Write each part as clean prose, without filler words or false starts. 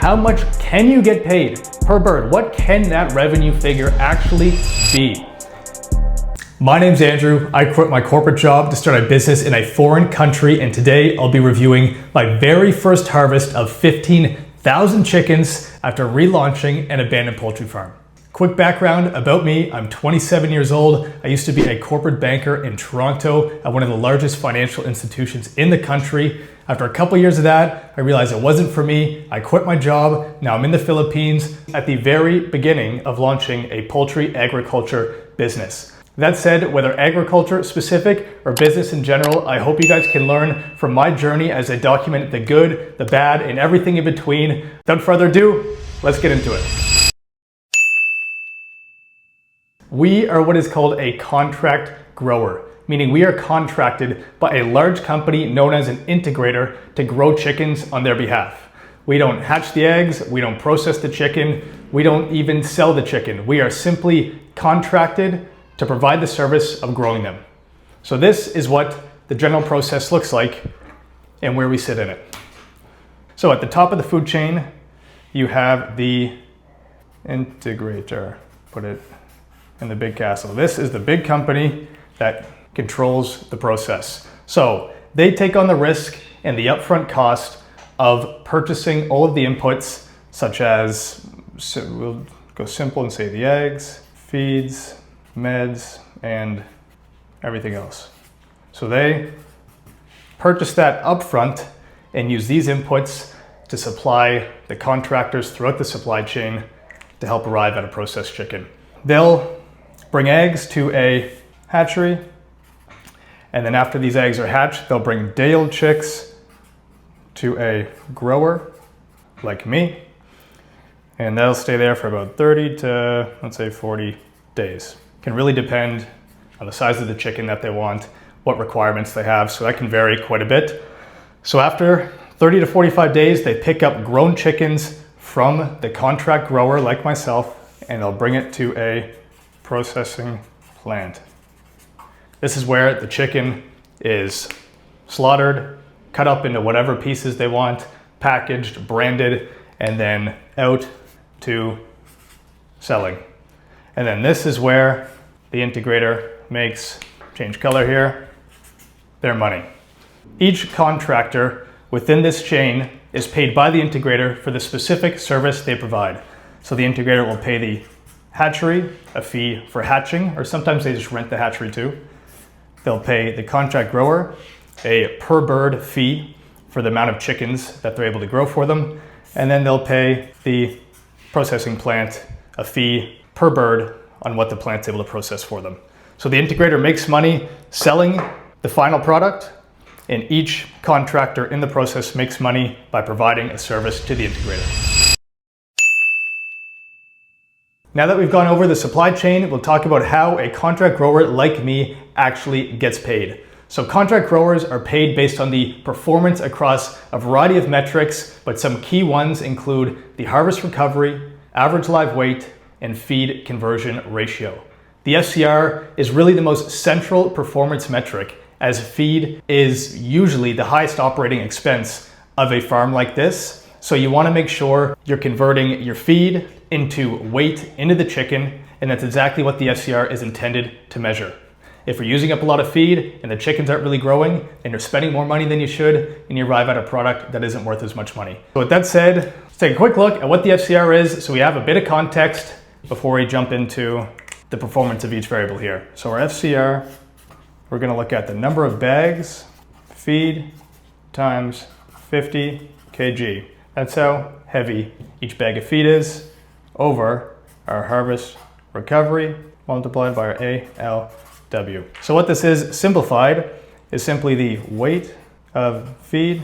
How much can you get paid per bird? What can that revenue figure actually be? My name's Andrew. I quit my corporate job to start a business in a foreign country, and today I'll be reviewing my very first harvest of 15,000 chickens after relaunching an abandoned poultry farm. Quick background about me, I'm 27 years old. I used to be a corporate banker in Toronto at one of the largest financial institutions in the country. After a couple years of that, I realized it wasn't for me. I quit my job. Now I'm in the Philippines at the very beginning of launching a poultry agriculture business. That said, whether agriculture specific or business in general, I hope you guys can learn from my journey as I document the good, the bad, and everything in between. Without further ado, let's get into it. We are what is called a contract grower, meaning we are contracted by a large company known as an integrator to grow chickens on their behalf. We don't hatch the eggs, we don't process the chicken, we don't even sell the chicken. We are simply contracted to provide the service of growing them. So this is what the general process looks like and where we sit in it. So at the top of the food chain, you have the integrator. Put it in the big castle. This is the big company that controls the process. So they take on the risk and the upfront cost of purchasing all of the inputs, such as, we'll go simple and say the eggs, feeds, meds, and everything else. So they purchase that upfront and use these inputs to supply the contractors throughout the supply chain to help arrive at a processed chicken. They'll bring eggs to a hatchery, and then after these eggs are hatched, they'll bring day-old chicks to a grower like me, and they'll stay there for about 30 to, let's say, 40 days. Can really depend on the size of the chicken that they want, what requirements they have, so that can vary quite a bit. So after 30 to 45 days, they pick up grown chickens from the contract grower like myself, and they'll bring it to a processing plant. This is where the chicken is slaughtered, cut up into whatever pieces they want, packaged, branded, and then out to selling. And then this is where the integrator makes, change color here, their money. Each contractor within this chain is paid by the integrator for the specific service they provide. So the integrator will pay the hatchery a fee for hatching, or sometimes they just rent the hatchery too. They'll pay the contract grower a per bird fee for the amount of chickens that they're able to grow for them. And then they'll pay the processing plant a fee per bird on what the plant's able to process for them. So the integrator makes money selling the final product, and each contractor in the process makes money by providing a service to the integrator. Now that we've gone over the supply chain, we'll talk about how a contract grower like me actually gets paid. So contract growers are paid based on the performance across a variety of metrics, but some key ones include the harvest recovery, average live weight, and feed conversion ratio. The FCR is really the most central performance metric, as feed is usually the highest operating expense of a farm like this. So you want to make sure you're converting your feed into weight into the chicken, and that's exactly what the FCR is intended to measure. If you're using up a lot of feed and the chickens aren't really growing, and you're spending more money than you should, and you arrive at a product that isn't worth as much money. So with that said, let's take a quick look at what the FCR is so we have a bit of context before we jump into the performance of each variable here. So our FCR, we're going to look at the number of bags feed times 50 kg. That's how heavy each bag of feed is over our harvest recovery multiplied by our ALW. So what this is simplified is simply the weight of feed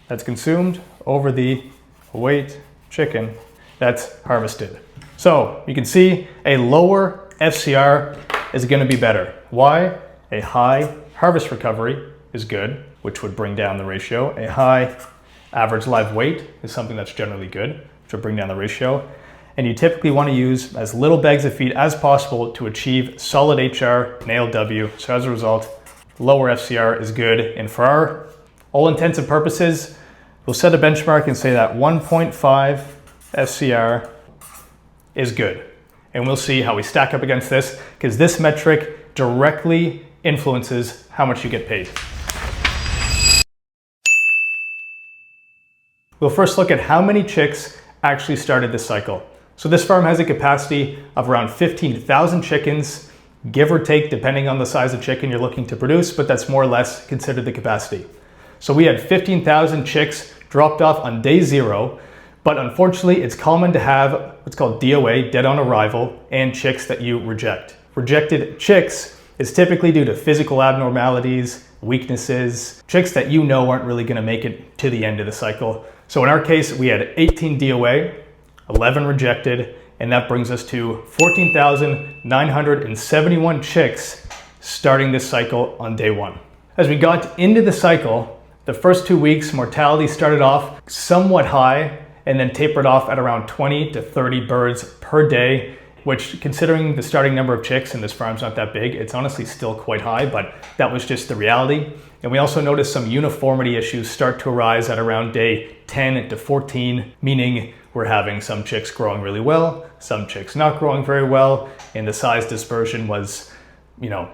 that's consumed over the weight chicken that's harvested. So you can see a lower FCR is going to be better. Why? A high harvest recovery is good, which would bring down the ratio. A high average live weight is something that's generally good, which would bring down the ratio. And you typically want to use as little bags of feed as possible to achieve solid HR and ALW. So as a result, lower FCR is good. And for all intents and purposes, we'll set a benchmark and say that 1.5 FCR is good. And we'll see how we stack up against this, because this metric directly influences how much you get paid. We'll first look at how many chicks actually started this cycle. So this farm has a capacity of around 15,000 chickens, give or take, depending on the size of chicken you're looking to produce, but that's more or less considered the capacity. So we had 15,000 chicks dropped off on day 0, but unfortunately it's common to have what's called DOA, dead on arrival, and chicks that you reject. Rejected chicks is typically due to physical abnormalities, weaknesses, chicks that you know aren't really gonna make it to the end of the cycle. So in our case, we had 18 DOA, 11 rejected, and that brings us to 14,971 chicks starting this cycle on day 1. As we got into the cycle, the first 2 weeks, mortality started off somewhat high and then tapered off at around 20 to 30 birds per day, which, considering the starting number of chicks and this farm's not that big, it's honestly still quite high, but that was just the reality. And we also noticed some uniformity issues start to arise at around day 10 to 14, meaning we're having some chicks growing really well, some chicks not growing very well, and the size dispersion was,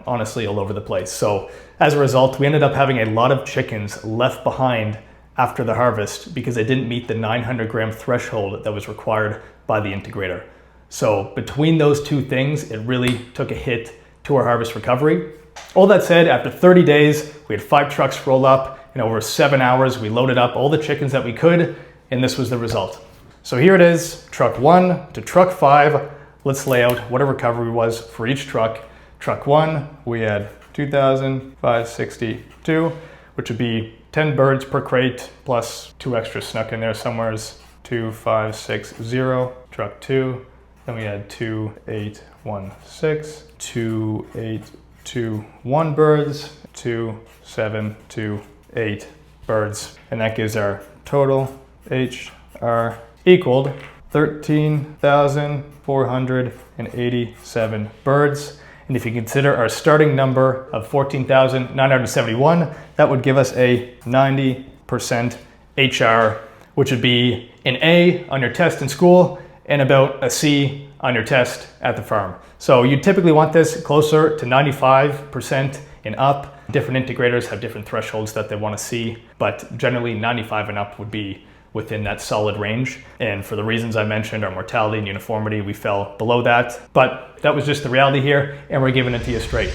honestly all over the place. So as a result, we ended up having a lot of chickens left behind after the harvest because they didn't meet the 900 gram threshold that was required by the integrator. So between those two things, it really took a hit to our harvest recovery. All that said, after 30 days, we had 5 trucks roll up. In over 7 hours, we loaded up all the chickens that we could, and this was the result. So here it is, truck 1 to truck 5. Let's lay out what our recovery was for each truck. Truck 1, we had 2,562, which would be 10 birds per crate, plus 2 extra snuck in there somewheres, 2,560. Truck 2, then we had 2,816, 2,821 birds, 2,728 birds. And that gives our total HR equaled 13,487 birds. And if you consider our starting number of 14,971, that would give us a 90% HR, which would be an A on your test in school and about a C on your test at the farm. So you typically want this closer to 95% and up. Different integrators have different thresholds that they want to see, but generally 95 and up would be within that solid range. And for the reasons I mentioned, our mortality and uniformity, we fell below that. But that was just the reality here, and we're giving it to you straight.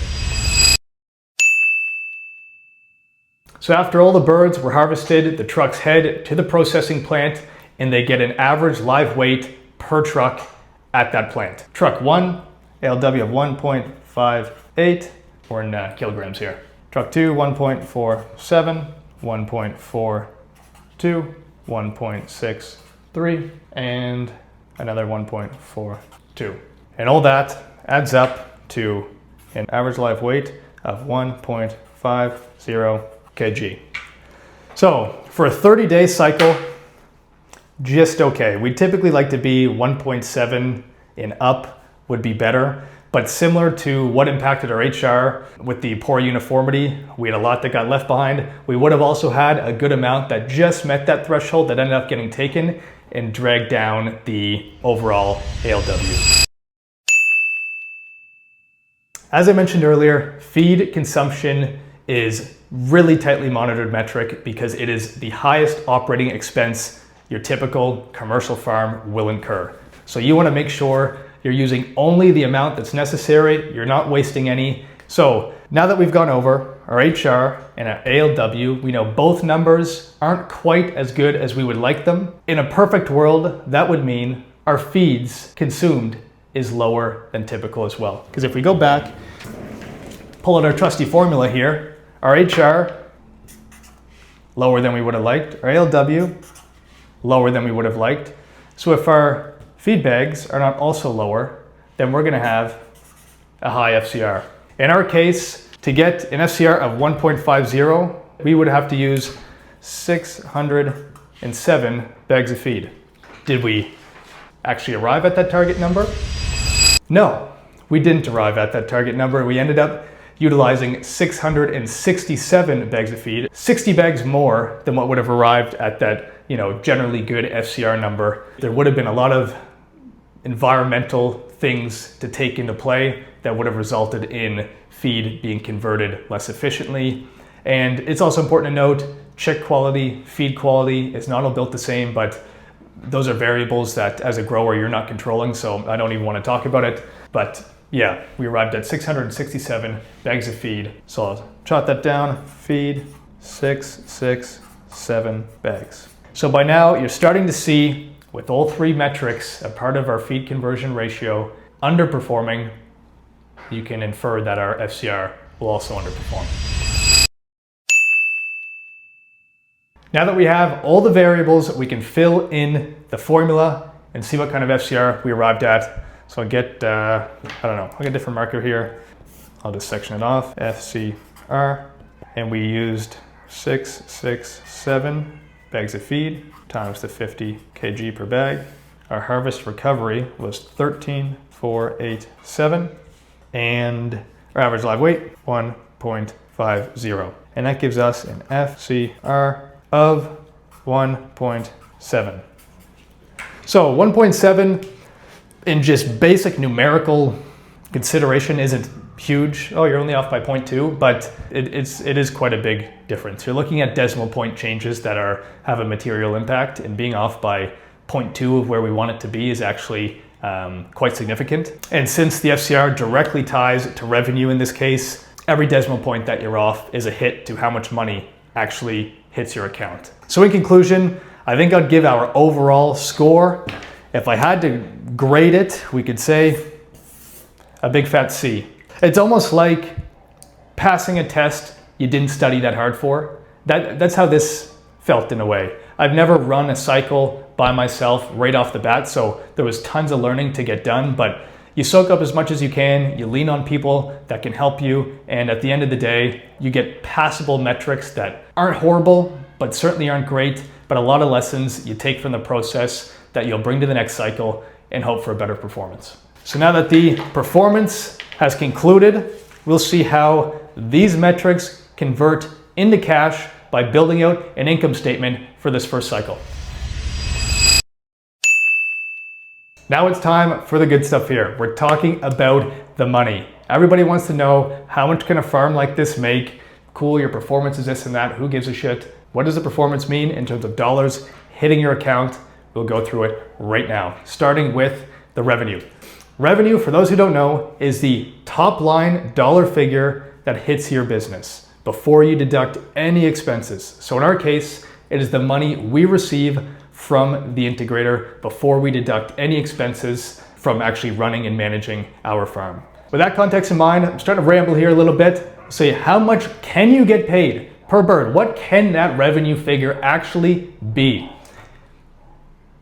So after all the birds were harvested, the trucks head to the processing plant, and they get an average live weight per truck at that plant. Truck 1, ALW of 1.58, we're in kilograms here. Truck 2, 1.47, 1.42, 1.63, and another 1.42. And all that adds up to an average live weight of 1.50 kg. So for a 30-day cycle, just okay. We typically like to be 1.7 and up would be better. But similar to what impacted our HR with the poor uniformity, we had a lot that got left behind. We would have also had a good amount that just met that threshold that ended up getting taken and dragged down the overall ALW. As I mentioned earlier, feed consumption is really tightly monitored metric because it is the highest operating expense your typical commercial farm will incur. So you want to make sure you're using only the amount that's necessary, you're not wasting any. So now that we've gone over our HR and our ALW, we know both numbers aren't quite as good as we would like them. In a perfect world, that would mean our feeds consumed is lower than typical as well. Because if we go back, pull out our trusty formula here, our HR, lower than we would have liked, our ALW, lower than we would have liked. So if our feed bags are not also lower, then we're gonna have a high FCR. In our case, to get an FCR of 1.50, we would have to use 607 bags of feed. Did we actually arrive at that target number? No, we didn't arrive at that target number. We ended up utilizing 667 bags of feed, 60 bags more than what would have arrived at that generally good FCR number. There would have been a lot of environmental things to take into play that would have resulted in feed being converted less efficiently. And it's also important to note, chick quality, feed quality is not all built the same, but those are variables that as a grower you're not controlling, so I don't even want to talk about it. But yeah, we arrived at 667 bags of feed. So I'll jot that down, feed 667 bags. So by now you're starting to see, with all three metrics, a part of our feed conversion ratio underperforming, you can infer that our FCR will also underperform. Now that we have all the variables, we can fill in the formula and see what kind of FCR we arrived at. So I'll get, I'll get a different marker here. I'll just section it off, FCR, and we used 667 bags of feed times the 50 kg per bag. Our harvest recovery was 13,487, and our average live weight, 1.50. And that gives us an FCR of 1.7. So 1.7 in just basic numerical consideration isn't huge. Oh, you're only off by 0.2, but it is quite a big difference. You're looking at decimal point changes that have a material impact, and being off by 0.2 of where we want it to be is actually quite significant. And since the FCR directly ties to revenue in this case, every decimal point that you're off is a hit to how much money actually hits your account. So in conclusion, I think I'd give our overall score, if I had to grade it, we could say a big fat C. It's almost like passing a test you didn't study that hard for. That's how this felt in a way. I've never run a cycle by myself right off the bat, so there was tons of learning to get done, but you soak up as much as you can, you lean on people that can help you, and at the end of the day, you get passable metrics that aren't horrible, but certainly aren't great, but a lot of lessons you take from the process that you'll bring to the next cycle and hope for a better performance. So now that the performance has concluded, we'll see how these metrics convert into cash by building out an income statement for this first cycle. Now it's time for the good stuff here. We're talking about the money. Everybody wants to know, how much can a farm like this make? Cool, your performance is this and that, who gives a shit? What does the performance mean in terms of dollars hitting your account? We'll go through it right now, starting with the revenue. Revenue, for those who don't know, is the top line dollar figure that hits your business before you deduct any expenses. So in our case, it is the money we receive from the integrator before we deduct any expenses from actually running and managing our farm. With that context in mind, I'm starting to ramble here a little bit. So how much can you get paid per bird? What can that revenue figure actually be?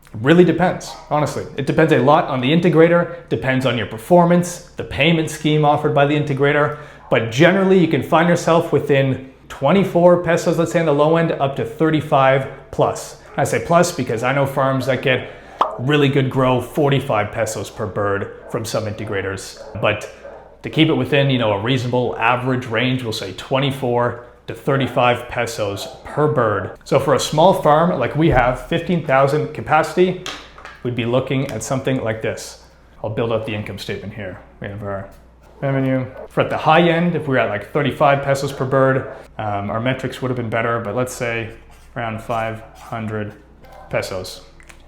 It really depends, honestly. It depends a lot on the integrator, depends on your performance, the payment scheme offered by the integrator, but generally you can find yourself within 24 pesos, let's say on the low end, up to 35 plus. I say plus because I know farms that get really good grow 45 pesos per bird from some integrators. But to keep it within, a reasonable average range, we'll say 24 to 35 pesos per bird. So for a small farm like we have, 15,000 capacity, we'd be looking at something like this. I'll build up the income statement here. We have our revenue. For at the high end, if we were at like 35 pesos per bird, our metrics would have been better, but let's say around 500 pesos.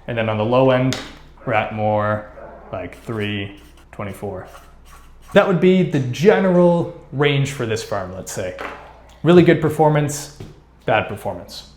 And then on the low end, we're at more like 324. That would be the general range for this farm, let's say. Really good performance, bad performance.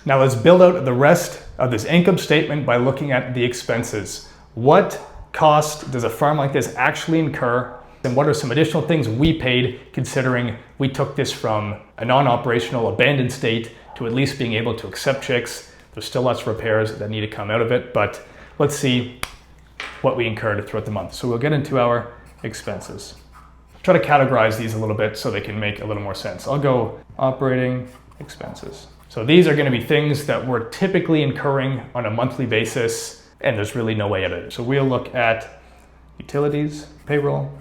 Now let's build out the rest of this income statement by looking at the expenses. What cost does a farm like this actually incur? And what are some additional things we paid, considering we took this from a non-operational abandoned state to at least being able to accept chicks? There's still lots of repairs that need to come out of it, but let's see what we incurred throughout the month. So we'll get into our expenses. Try to categorize these a little bit so they can make a little more sense. I'll go operating expenses. So these are going to be things that we're typically incurring on a monthly basis, and there's really no way out of it. So we'll look at utilities, payroll,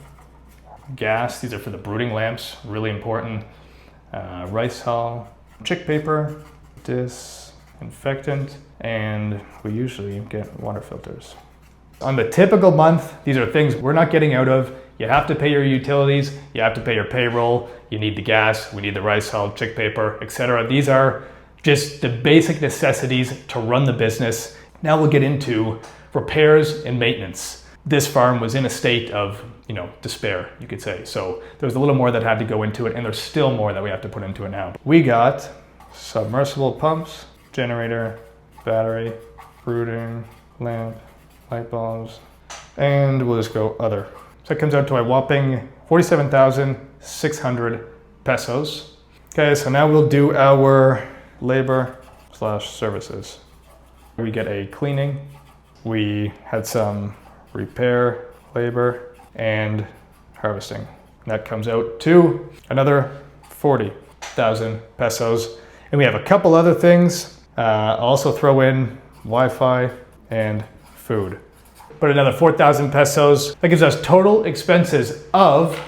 gas. These are for the brooding lamps, really important. Rice hull, chick paper, infectant, and we usually get water filters. On the typical month, these are things we're not getting out of. You have to pay your utilities, you have to pay your payroll, you need the gas, we need the rice hull, chick paper, etc. These are just the basic necessities to run the business. Now we'll get into repairs and maintenance. This farm was in a state of, despair, you could say. So there was a little more that had to go into it, and there's still more that we have to put into it now. We got submersible pumps, generator, battery, brooding, lamp, light bulbs, and we'll just go other. So it comes out to a whopping 47,600 pesos. Okay, so now we'll do our labor/services. We get a cleaning, we had some repair labor, and harvesting. That comes out to another 40,000 pesos. And we have a couple other things. Also throw in Wi-Fi and food. But another 4,000 pesos. That gives us total expenses of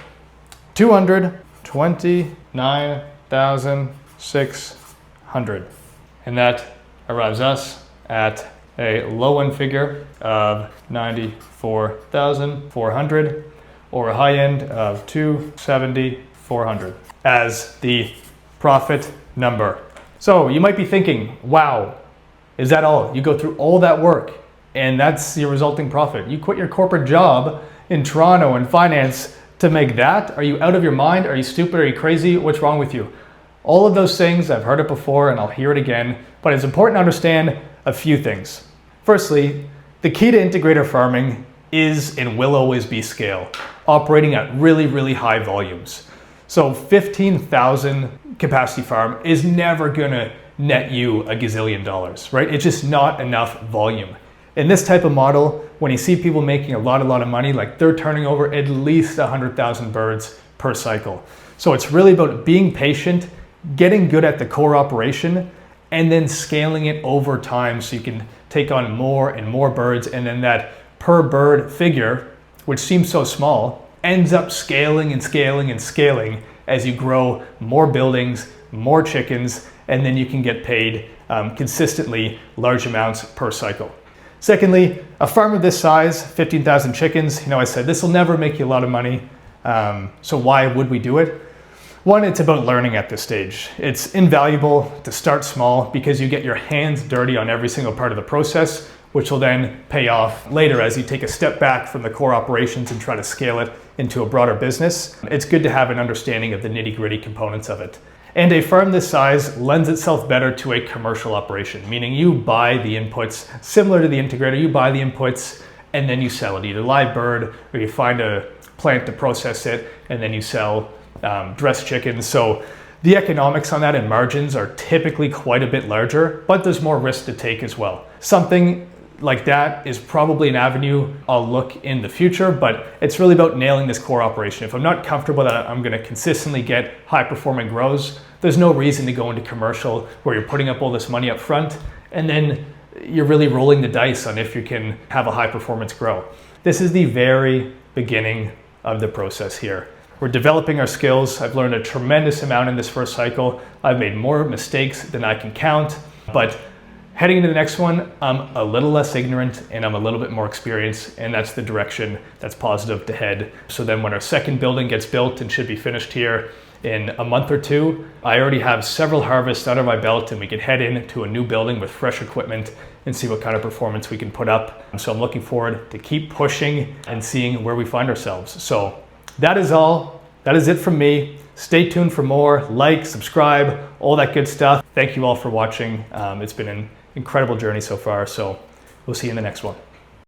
229,600. And that arrives us at a low end figure of 94,400 or a high end of 270,400 as the profit number. So you might be thinking, wow, is that all? You go through all that work and that's your resulting profit. You quit your corporate job in Toronto in finance to make that? Are you out of your mind? Are you stupid? Are you crazy? What's wrong with you? All of those things, I've heard it before and I'll hear it again, but it's important to understand a few things. Firstly, the key to integrator farming is and will always be scale, operating at really, really high volumes. So 15,000 capacity farm is never gonna net you a gazillion dollars, right? It's just not enough volume. In this type of model, when you see people making a lot of money, like they're turning over at least 100,000 birds per cycle. So it's really about being patient, getting good at the core operation, and then scaling it over time so you can take on more and more birds, and then that per bird figure, which seems so small, ends up scaling and scaling and scaling as you grow more buildings, more chickens, and then you can get paid consistently large amounts per cycle. Secondly, a farm of this size, 15,000 chickens, I said this will never make you a lot of money, so why would we do it? One, it's about learning at this stage. It's invaluable to start small because you get your hands dirty on every single part of the process, which will then pay off later as you take a step back from the core operations and try to scale it into a broader business. It's good to have an understanding of the nitty-gritty components of it. And a farm this size lends itself better to a commercial operation, meaning you buy the inputs, similar to the integrator, you buy the inputs and then you sell it, either live bird or you find a plant to process it and then you sell dressed chickens. So the economics on that and margins are typically quite a bit larger, but there's more risk to take as well. Something like that is probably an avenue I'll look in the future, but it's really about nailing this core operation. If I'm not comfortable that I'm going to consistently get high performing grows, there's no reason to go into commercial where you're putting up all this money up front and then you're really rolling the dice on if you can have a high performance grow. This is the very beginning of the process here. We're developing our skills. I've learned a tremendous amount in this first cycle. I've made more mistakes than I can count, but heading into the next one, I'm a little less ignorant and I'm a little bit more experienced, and that's the direction that's positive to head. So then when our second building gets built and should be finished here in a month or two, I already have several harvests under my belt and we can head into a new building with fresh equipment and see what kind of performance we can put up. So I'm looking forward to keep pushing and seeing where we find ourselves. So that is all. That is it from me. Stay tuned for more. Like, subscribe, all that good stuff. Thank you all for watching. It's been an incredible journey so far, so we'll see you in the next one.